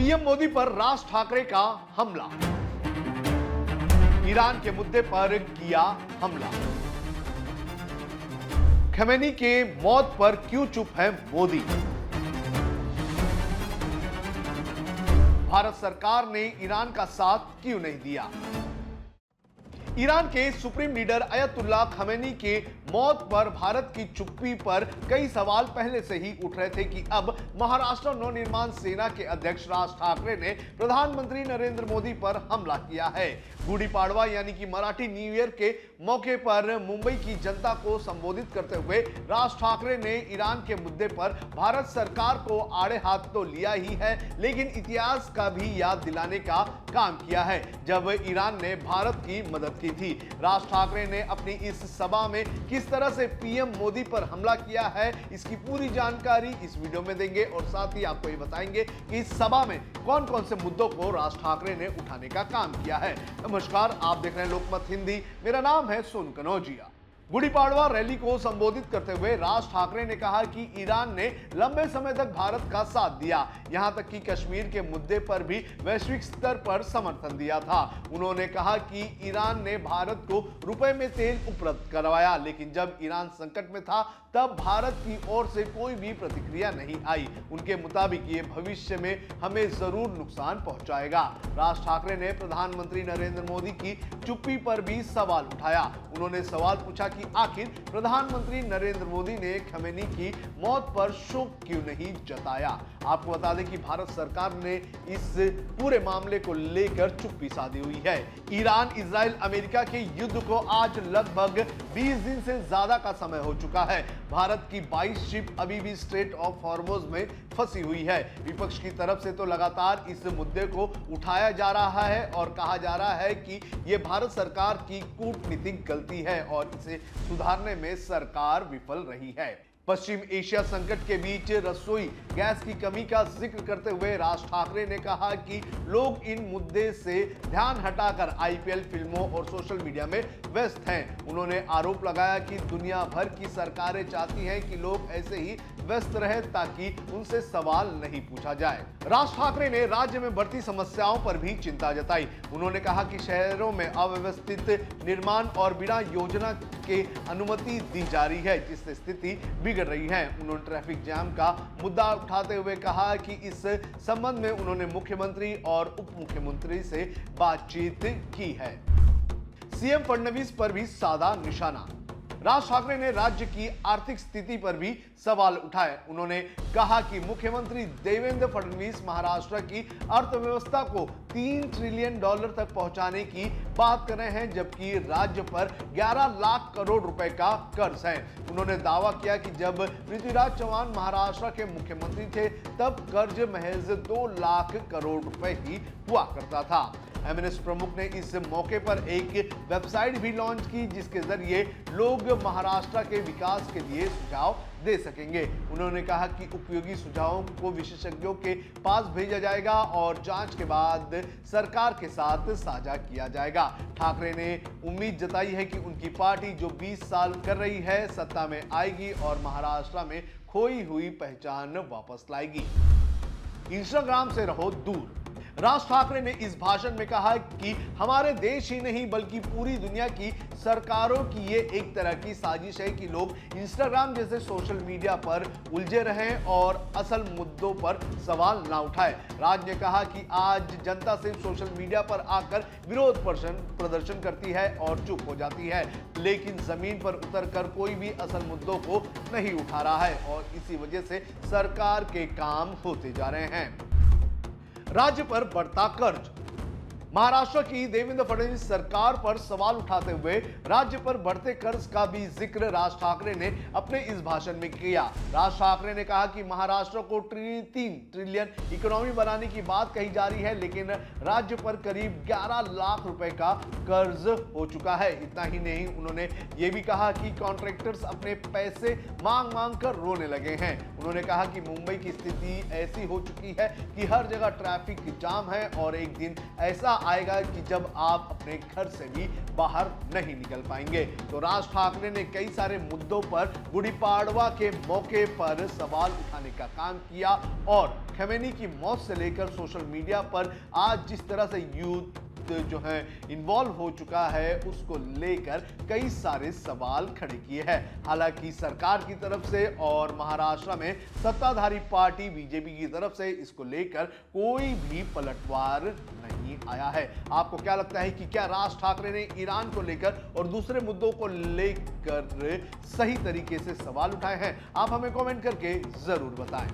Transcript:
PM Modi पर राज ठाकरे का हमला। ईरान के मुद्दे पर किया हमला। खमेनी के मौत पर क्यों चुप है मोदी? भारत सरकार ने ईरान का साथ क्यों नहीं दिया? ईरान के सुप्रीम लीडर अयतुल्ला खमेनी के मौत पर भारत की चुप्पी पर कई सवाल पहले से ही उठ रहे थे कि अब महाराष्ट्र नवनिर्माण सेना के अध्यक्ष राज ठाकरे ने प्रधानमंत्री नरेंद्र मोदी पर हमला किया है। गुड़ी पाड़वा यानी कि मराठी न्यू ईयर के मौके पर मुंबई की जनता को संबोधित करते हुए राज ठाकरे ने ईरान के मुद्दे पर भारत सरकार को आड़े हाथ तो लिया ही है, लेकिन इतिहास का भी याद दिलाने का काम किया है जब ईरान ने भारत की मदद की थी। राज ठाकरे ने अपनी इस सभा में किस तरह से पीएम मोदी पर हमला किया है, इसकी पूरी जानकारी इस वीडियो में देंगे और साथ ही आपको ये बताएंगे कि इस सभा में कौन कौन से मुद्दों को राज ठाकरे ने उठाने का काम किया है। नमस्कार, आप देख रहे हैं लोकमत हिंदी। मेरा नाम है सोनू कनौजिया। गुड़ी पाड़वा रैली को संबोधित करते हुए राज ठाकरे ने कहा कि ईरान ने लंबे समय तक भारत का साथ दिया, यहां तक कि कश्मीर के मुद्दे पर भी वैश्विक स्तर पर समर्थन दिया था। उन्होंने कहा कि ईरान ने भारत को रुपए में तेल उपलब्ध करवाया, लेकिन जब ईरान संकट में था तब भारत की ओर से कोई भी प्रतिक्रिया नहीं आई। उनके मुताबिक ये भविष्य में हमें जरूर नुकसान पहुंचाएगा। राज ठाकरे ने प्रधानमंत्री नरेंद्र मोदी की चुप्पी पर भी सवाल उठाया। उन्होंने सवाल पूछा कि आखिर प्रधानमंत्री नरेंद्र मोदी ने खमेनी की मौत पर शोक क्यों नहीं जताया। आपको बता दें कि भारत सरकार ने इस पूरे मामले को लेकर चुप्पी साधी हुई है। ईरान इजराइल अमेरिका के युद्ध को आज लगभग 20 दिन से ज्यादा का समय हो चुका है। भारत की 22 शिप अभी भी स्ट्रेट ऑफ हॉर्मुज में फंसी हुई है। विपक्ष की तरफ से तो लगातार इस मुद्दे को उठाया जा रहा है और कहा जा रहा है कि यह भारत सरकार की कूटनीतिक गलती है और इसे सुधारने में सरकार विफल रही है। पश्चिम एशिया संकट के बीच रसोई गैस की कमी का जिक्र करते हुए राज ठाकरे ने कहा कि लोग इन मुद्दे से ध्यान हटाकर आईपीएल फिल्मों और सोशल मीडिया में व्यस्त हैं। उन्होंने आरोप लगाया कि दुनिया भर की सरकारें चाहती हैं कि लोग ऐसे ही व्यस्त रहे ताकि उनसे सवाल नहीं पूछा जाए। राज ठाकरे ने राज्य में बढ़ती समस्याओं पर भी चिंता जताई। उन्होंने कहा कि शहरों में अव्यवस्थित निर्माण और बिना योजना के अनुमति दी जा रही है, जिससे स्थिति बिगड़ रही है। उन्होंने ट्रैफिक जाम का मुद्दा उठाते हुए कहा कि इस संबंध में उन्होंने मुख्यमंत्री और उप मुख्यमंत्री से बातचीत की है। सीएम फडणवीस पर भी साधा निशाना। राज ठाकरे ने राज्य की आर्थिक स्थिति पर भी सवाल उठाए। उन्होंने कहा कि मुख्यमंत्री देवेंद्र फडणवीस महाराष्ट्र की अर्थव्यवस्था को $3 ट्रिलियन तक पहुंचाने की बात कर रहे हैं, जबकि राज्य पर 11 लाख करोड़ रुपए का कर्ज है। उन्होंने दावा किया कि जब पृथ्वीराज चौहान महाराष्ट्र के मुख्यमंत्री थे तब कर्ज महज 2 लाख करोड़ रुपए ही हुआ करता था। एमएनएस प्रमुख ने इस मौके पर एक वेबसाइट भी लॉन्च की, जिसके जरिए लोग महाराष्ट्र के विकास के लिए सुझाव दे सकेंगे। उन्होंने कहा कि उपयोगी सुझावों को विशेषज्ञों के पास भेजा जाएगा और जांच के बाद सरकार के साथ साझा किया जाएगा। ठाकरे ने उम्मीद जताई है कि उनकी पार्टी जो 20 साल कर रही है सत्ता में आएगी और महाराष्ट्र में खोई हुई पहचान वापस लाएगी। इंस्टाग्राम से रहो दूर। राज ठाकरे ने इस भाषण में कहा कि हमारे देश ही नहीं बल्कि पूरी दुनिया की सरकारों की ये एक तरह की साजिश है कि लोग इंस्टाग्राम जैसे सोशल मीडिया पर उलझे रहें और असल मुद्दों पर सवाल ना उठाएं। राज ने कहा कि आज जनता सिर्फ सोशल मीडिया पर आकर विरोध प्रदर्शन करती है और चुप हो जाती है, लेकिन जमीन पर उतरकर कोई भी असल मुद्दों को नहीं उठा रहा है और इसी वजह से सरकार के काम होते जा रहे हैं। राज्य पर बढ़ता कर्ज। महाराष्ट्र की देवेंद्र फडणवीस सरकार पर सवाल उठाते हुए राज्य पर बढ़ते कर्ज का भी जिक्र राज ठाकरे ने अपने इस भाषण में किया। राज ठाकरे ने कहा कि महाराष्ट्र को 3 ट्रिलियन इकोनॉमी बनाने की बात कही जा रही है, लेकिन राज्य पर करीब 11 लाख रुपए का कर्ज हो चुका है। इतना ही नहीं, उन्होंने ये भी कहा कि कॉन्ट्रैक्टर्स अपने पैसे मांग मांग कर रोने लगे हैं। उन्होंने कहा कि मुंबई की स्थिति ऐसी हो चुकी है कि हर जगह ट्रैफिक जाम है और एक दिन ऐसा आएगा कि जब आप अपने घर से भी बाहर नहीं निकल पाएंगे। तो राज ठाकरे ने कई सारे मुद्दों पर गुड़ी पाड़वा के मौके पर सवाल उठाने का काम किया और खमेनी की मौत से लेकर सोशल मीडिया पर आज जिस तरह से यूथ जो है इन्वॉल्व हो चुका है उसको लेकर कई सारे सवाल खड़े किए हैं। हालांकि सरकार की तरफ से और महाराष्ट्र में सत्ताधारी पार्टी बीजेपी की तरफ से इसको लेकर कोई भी पलटवार नहीं आया है। आपको क्या लगता है कि क्या राज ठाकरे ने ईरान को लेकर और दूसरे मुद्दों को लेकर सही तरीके से सवाल उठाए हैं? आप हमें कमेंट करके जरूर बताएं।